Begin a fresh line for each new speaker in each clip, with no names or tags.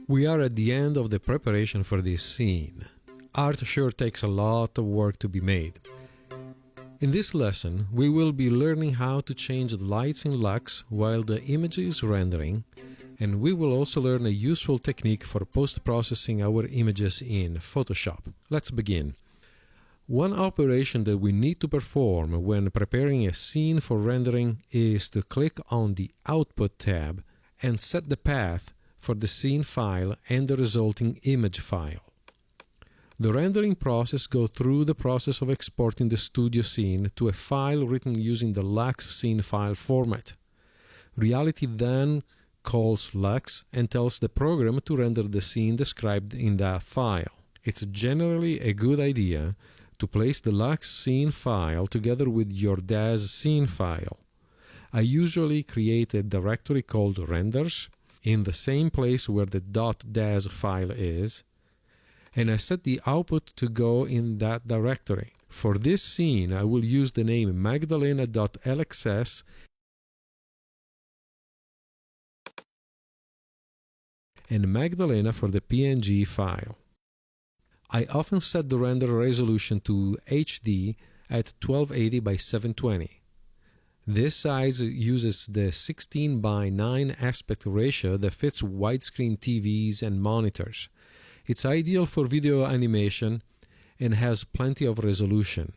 We are at the end of the preparation for this scene. Art sure takes a lot of work to be made. In this lesson, we will be learning how to change the lights in Lux while the image is rendering, and we will also learn a useful technique for post-processing our images in Photoshop. Let's begin. One operation that we need to perform when preparing a scene for rendering is to click on the Output tab and set the path for the scene file and the resulting image file. The rendering process goes through the process of exporting the studio scene to a file written using the Lux scene file format. Reality then calls Lux and tells the program to render the scene described in that file. It's generally a good idea to place the Lux scene file together with your DAZ scene file. I usually create a directory called renders in the same place where the .daz file is, and I set the output to go in that directory. For this scene, I will use the name magdalena.lxs and Magdalena for the PNG file. I often set the render resolution to HD at 1280 by 720. This size uses the 16 by 9 aspect ratio that fits widescreen TVs and monitors. It's ideal for video animation and has plenty of resolution.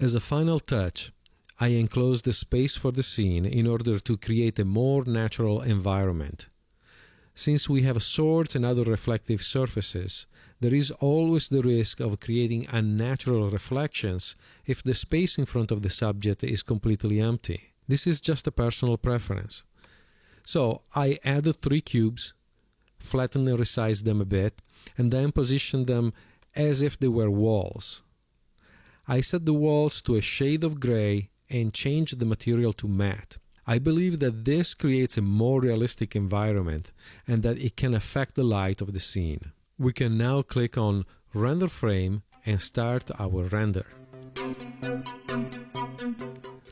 As a final touch, I enclose the space for the scene in order to create a more natural environment. Since we have swords and other reflective surfaces, there is always the risk of creating unnatural reflections if the space in front of the subject is completely empty. This is just a personal preference. So I added 3 cubes, flattened and resized them a bit, and then positioned them as if they were walls. I set the walls to a shade of gray and changed the material to matte. I believe that this creates a more realistic environment and that it can affect the light of the scene. We can now click on Render Frame and start our render.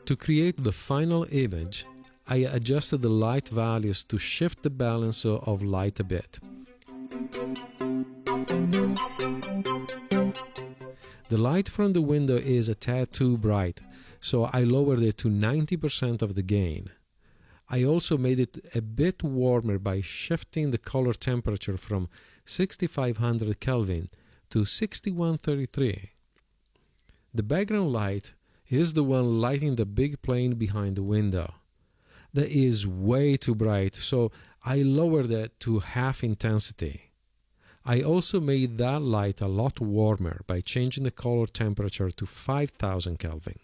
To create the final image, I adjusted the light values to shift the balance of light a bit. The light from the window is a tad too bright, so I lowered it to 90% of the gain. I also made it a bit warmer by shifting the color temperature from 6500 Kelvin to 6133. The background light is the one lighting the big plane behind the window. That is way too bright, so I lowered it to half intensity. I also made that light a lot warmer by changing the color temperature to 5000 Kelvin.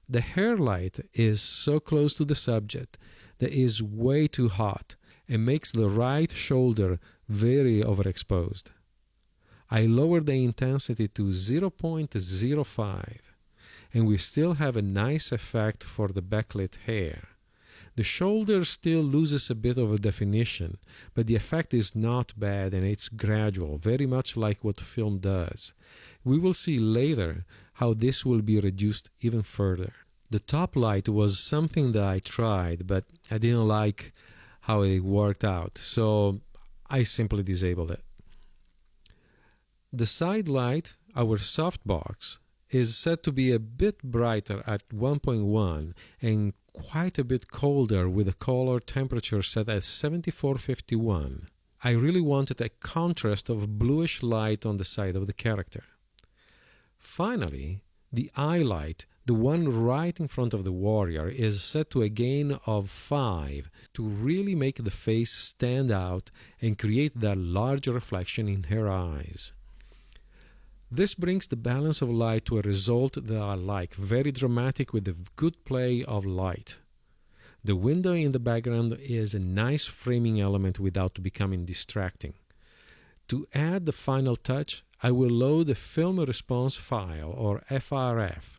The hair light is so close to the subject that it is way too hot and makes the right shoulder very overexposed. I lowered the intensity to 0.05, and we still have a nice effect for the backlit hair. The shoulder still loses a bit of a definition, but the effect is not bad and it's gradual, very much like what film does. We will see later how this will be reduced even further. The top light was something that I tried, but I didn't like how it worked out, so I simply disabled it. The side light, our softbox, is set to be a bit brighter at 1.1 and quite a bit colder with the color temperature set at 7451. I really wanted a contrast of bluish light on the side of the character. Finally, the eye light, the one right in front of the warrior, is set to a gain of 5 to really make the face stand out and create that large reflection in her eyes. This brings the balance of light to a result that I like, very dramatic with a good play of light. The window in the background is a nice framing element without becoming distracting. To add the final touch, I will load the film response file, or FRF.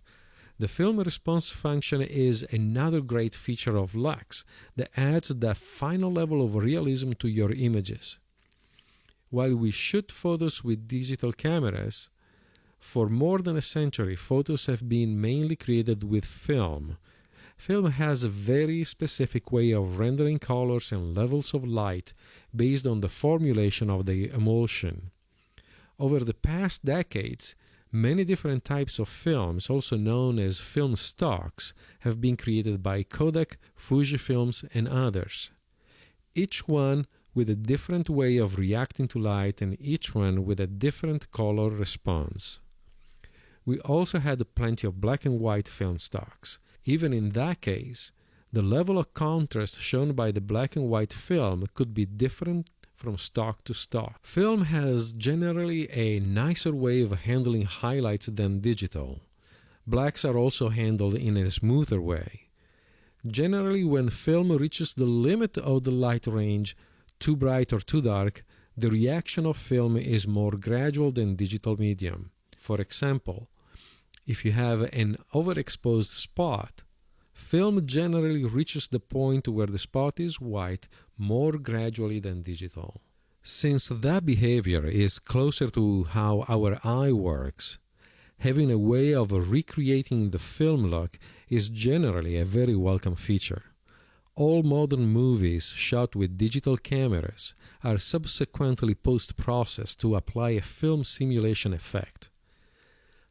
The film response function is another great feature of Lux that adds that final level of realism to your images. While we shoot photos with digital cameras, for more than a century, photos have been mainly created with film, Film has a very specific way of rendering colors and levels of light based on the formulation of the emulsion. Over the past decades, many different types of films, also known as film stocks, have been created by Kodak, Fujifilms, and others. Each one with a different way of reacting to light and each one with a different color response. We also had plenty of black and white film stocks. Even in that case, the level of contrast shown by the black and white film could be different from stock to stock. Film has generally a nicer way of handling highlights than digital. Blacks are also handled in a smoother way. Generally, when film reaches the limit of the light range, too bright or too dark, the reaction of film is more gradual than digital medium. For example, if you have an overexposed spot, film generally reaches the point where the spot is white more gradually than digital. Since that behavior is closer to how our eye works, having a way of recreating the film look is generally a very welcome feature. All modern movies shot with digital cameras are subsequently post-processed to apply a film simulation effect.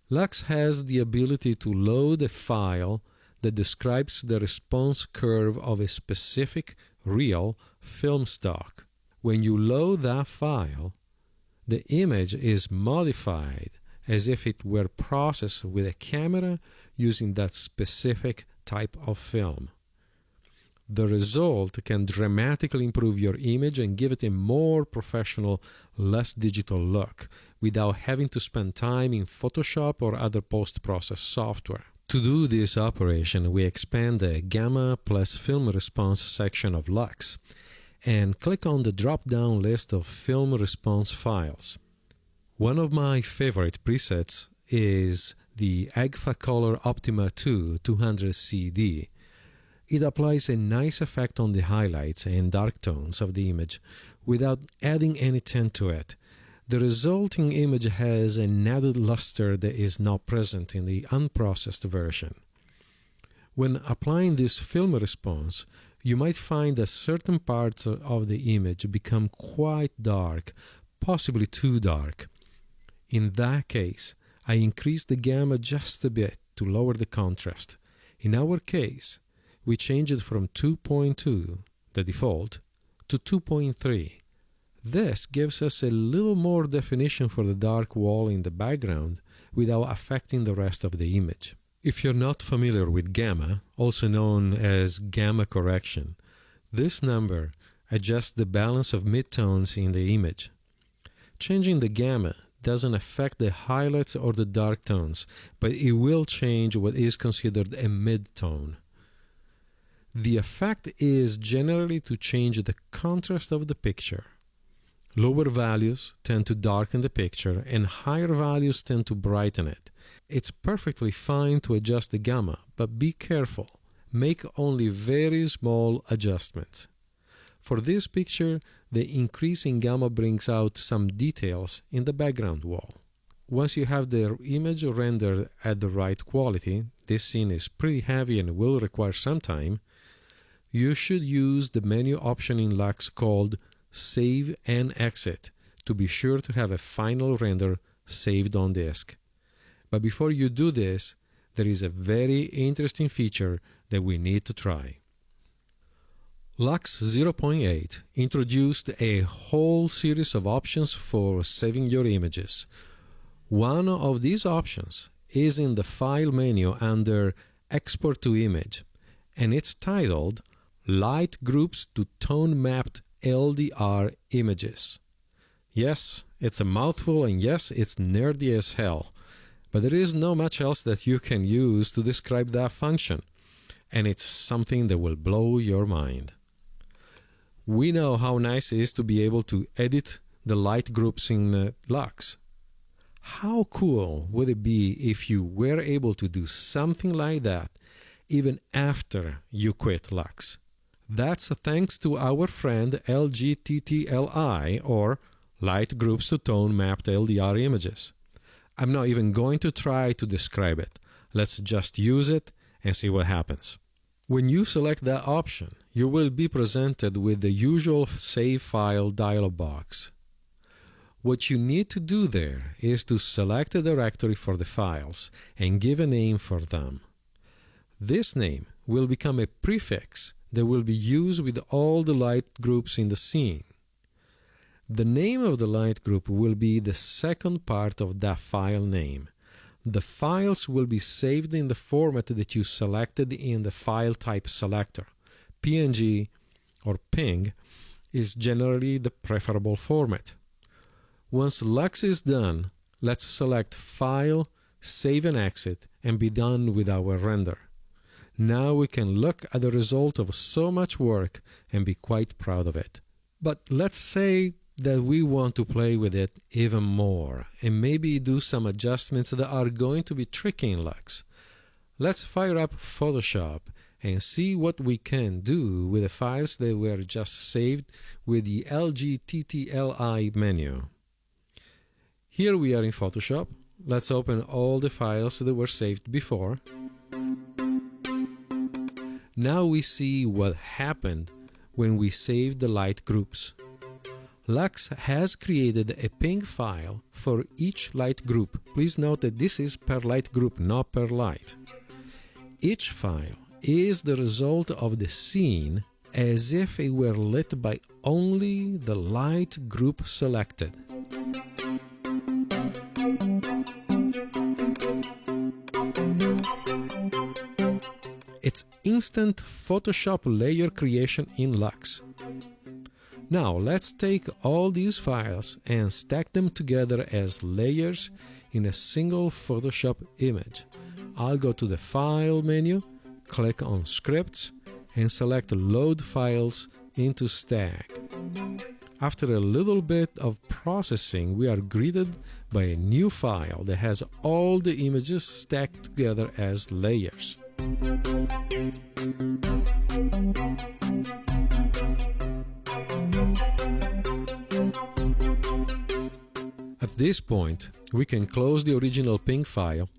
Lux has the ability to load a file that describes the response curve of a specific, real film stock. When you load that file, the image is modified as if it were processed with a camera using that specific type of film. The result can dramatically improve your image and give it a more professional, less digital look without having to spend time in Photoshop or other post-process software. To do this operation, we expand the Gamma plus Film Response section of Lux and click on the drop-down list of film response files. One of my favorite presets is the Agfa Color Optima 2 200CD. It applies a nice effect on the highlights and dark tones of the image without adding any tint to it. The resulting image has an added luster that is not present in the unprocessed version. When applying this film response, you might find that certain parts of the image become quite dark, possibly too dark. In that case, I increase the gamma just a bit to lower the contrast. In our case, we change it from 2.2, the default, to 2.3. This gives us a little more definition for the dark wall in the background without affecting the rest of the image. If you're not familiar with gamma, also known as gamma correction, this number adjusts the balance of midtones in the image. Changing the gamma doesn't affect the highlights or the dark tones, but it will change what is considered a midtone. The effect is generally to change the contrast of the picture. Lower values tend to darken the picture and higher values tend to brighten it. It's perfectly fine to adjust the gamma, but be careful. Make only very small adjustments. For this picture, the increase in gamma brings out some details in the background wall. Once you have the image rendered at the right quality, this scene is pretty heavy and will require some time, you should use the menu option in Lux called Save and Exit to be sure to have a final render saved on disk. But before you do this, there is a very interesting feature that we need to try. Lux 0.8 introduced a whole series of options for saving your images. One of these options is in the File menu under Export to Image, and it's titled Light Groups to Tone-Mapped LDR Images. Yes, it's a mouthful, and yes, it's nerdy as hell, but there is not much else that you can use to describe that function, and it's something that will blow your mind. We know how nice it is to be able to edit the light groups in Lux. How cool would it be if you were able to do something like that even after you quit Lux? That's thanks to our friend LGTTLI, or Light Groups to Tone Mapped LDR Images. I'm not even going to try to describe it. Let's just use it and see what happens. When you select that option, you will be presented with the usual Save File dialog box. What you need to do there is to select a directory for the files and give a name for them. This name will become a prefix that will be used with all the light groups in the scene. The name of the light group will be the second part of that file name. The files will be saved in the format that you selected in the file type selector. PNG or PNG is generally the preferable format. Once Lux is done, let's select File, Save and Exit, and be done with our render. Now we can look at the result of so much work and be quite proud of it. But let's say that we want to play with it even more and maybe do some adjustments that are going to be tricky in Lux. Let's fire up Photoshop and see what we can do with the files that were just saved with the LGTTLI menu. Here we are in Photoshop. Let's open all the files that were saved before. Now we see what happened when we saved the light groups. Lux has created a PNG file for each light group. Please note that this is per light group, not per light. Each file is the result of the scene as if it were lit by only the light group selected. It's instant Photoshop layer creation in Lux. Now let's take all these files and stack them together as layers in a single Photoshop image. I'll go to the File menu, click on Scripts, and select Load Files into Stack. After a little bit of processing, we are greeted by a new file that has all the images stacked together as layers. At this point, we can close the original PNG file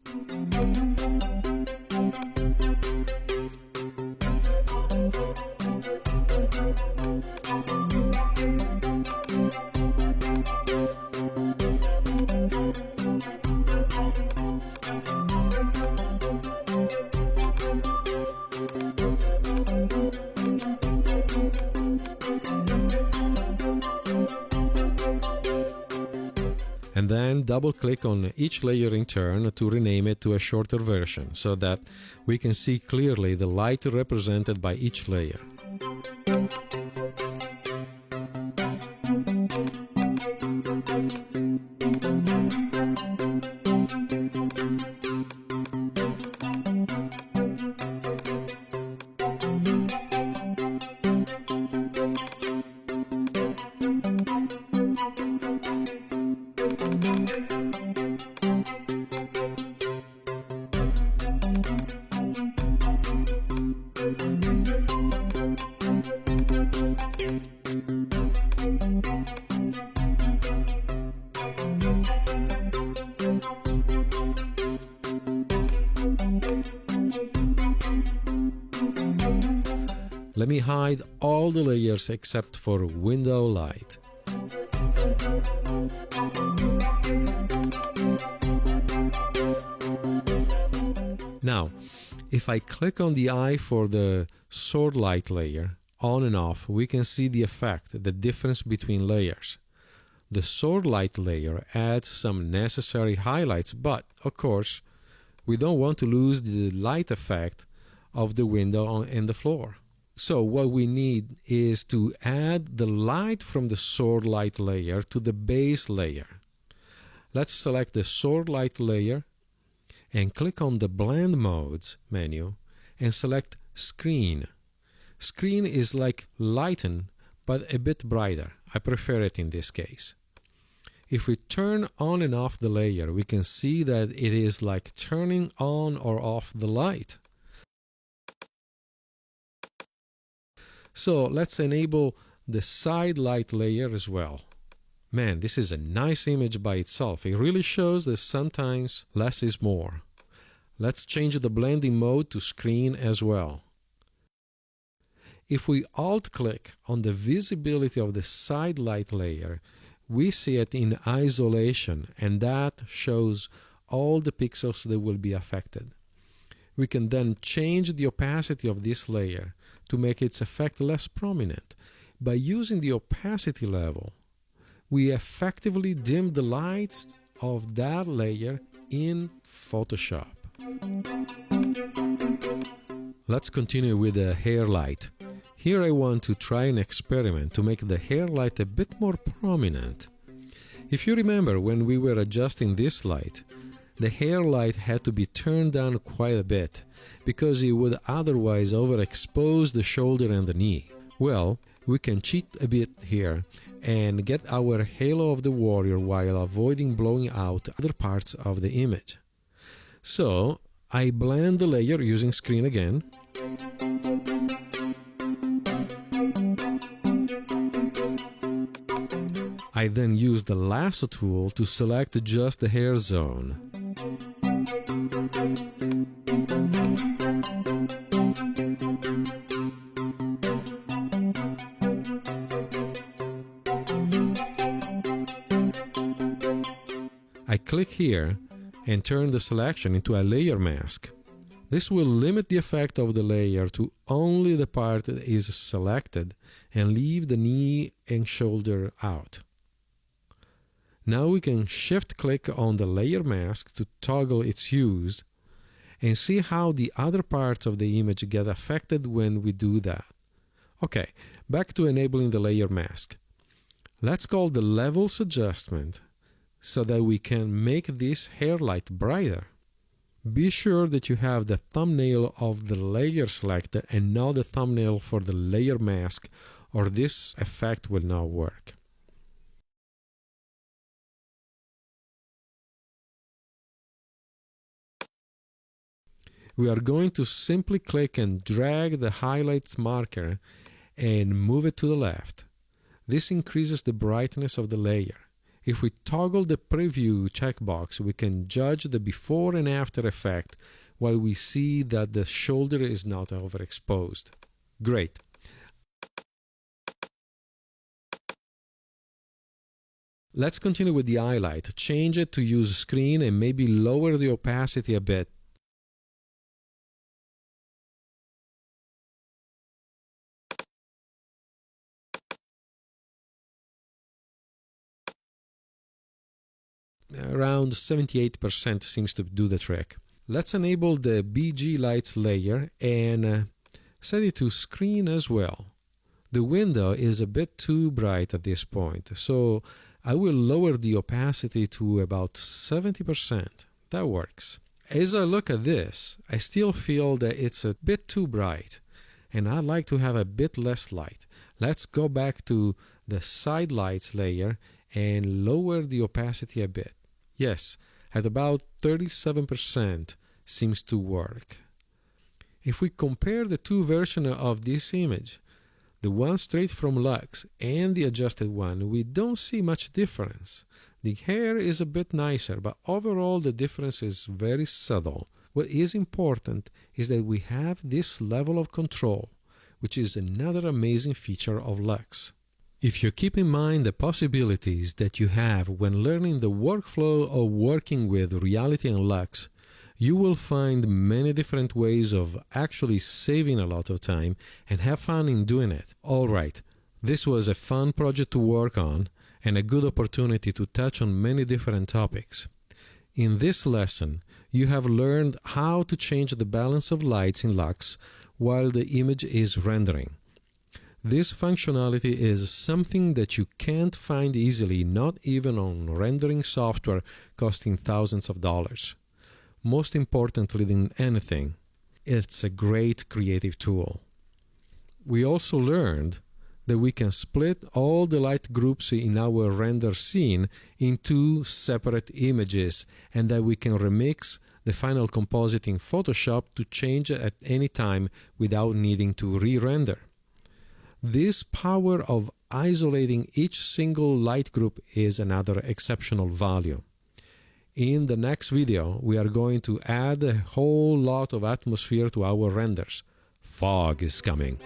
and then double-click on each layer in turn to rename it to a shorter version so that we can see clearly the light represented by each layer. Let me hide all the layers except for window light. Now, if I click on the eye for the sword light layer, on and off, we can see the effect, the difference between layers. The sword light layer adds some necessary highlights, but, of course, we don't want to lose the light effect of the window and the floor. So what we need is to add the light from the sword light layer to the base layer. Let's select the sword light layer and click on the Blend Modes menu and select Screen. Screen is like lighten, but a bit brighter. I prefer it in this case. If we turn on and off the layer, we can see that it is like turning on or off the light. So let's enable the side light layer as well. Man, this is a nice image by itself. It really shows that sometimes less is more. Let's change the blending mode to screen as well. If we alt-click on the visibility of the side light layer, we see it in isolation, and that shows all the pixels that will be affected. We can then change the opacity of this layer to make its effect less prominent. By using the opacity level, we effectively dim the lights of that layer in Photoshop. Let's continue with the hair light. Here I want to try an experiment to make the hair light a bit more prominent. If you remember, when we were adjusting this light, the hair light had to be turned down quite a bit because it would otherwise overexpose the shoulder and the knee. Well, we can cheat a bit here and get our halo of the warrior while avoiding blowing out other parts of the image. So I blend the layer using screen again. I then use the lasso tool to select just the hair zone. I click here and turn the selection into a layer mask. This will limit the effect of the layer to only the part that is selected and leave the knee and shoulder out. Now we can shift-click on the layer mask to toggle its use and see how the other parts of the image get affected when we do that. Okay, back to enabling the layer mask. Let's call the levels adjustment so that we can make this hair light brighter. Be sure that you have the thumbnail of the layer selected and not the thumbnail for the layer mask, or this effect will not work. We are going to simply click and drag the highlights marker and move it to the left. This increases the brightness of the layer. If we toggle the preview checkbox, we can judge the before and after effect while we see that the shoulder is not overexposed. Great. Let's continue with the highlight. Change it to use screen and maybe lower the opacity a bit. Around 78% seems to do the trick. Let's enable the BG Lights layer and set it to screen as well. The window is a bit too bright at this point, so I will lower the opacity to about 70%. That works. As I look at this, I still feel that it's a bit too bright, and I'd like to have a bit less light. Let's go back to the side lights layer and lower the opacity a bit. Yes, at about 37% seems to work. If we compare the two versions of this image, the one straight from Lux and the adjusted one, we don't see much difference. The hair is a bit nicer, but overall the difference is very subtle. What is important is that we have this level of control, which is another amazing feature of Lux. If you keep in mind the possibilities that you have when learning the workflow of working with Reality and Lux, you will find many different ways of actually saving a lot of time and have fun in doing it. Alright, this was a fun project to work on and a good opportunity to touch on many different topics. In this lesson, you have learned how to change the balance of lights in Lux while the image is rendering. This functionality is something that you can't find easily, not even on rendering software costing thousands of dollars. Most importantly than anything, it's a great creative tool. We also learned that we can split all the light groups in our render scene into separate images and that we can remix the final composite in Photoshop to change it at any time without needing to re-render. This power of isolating each single light group is another exceptional value. In the next video, we are going to add a whole lot of atmosphere to our renders. Fog is coming.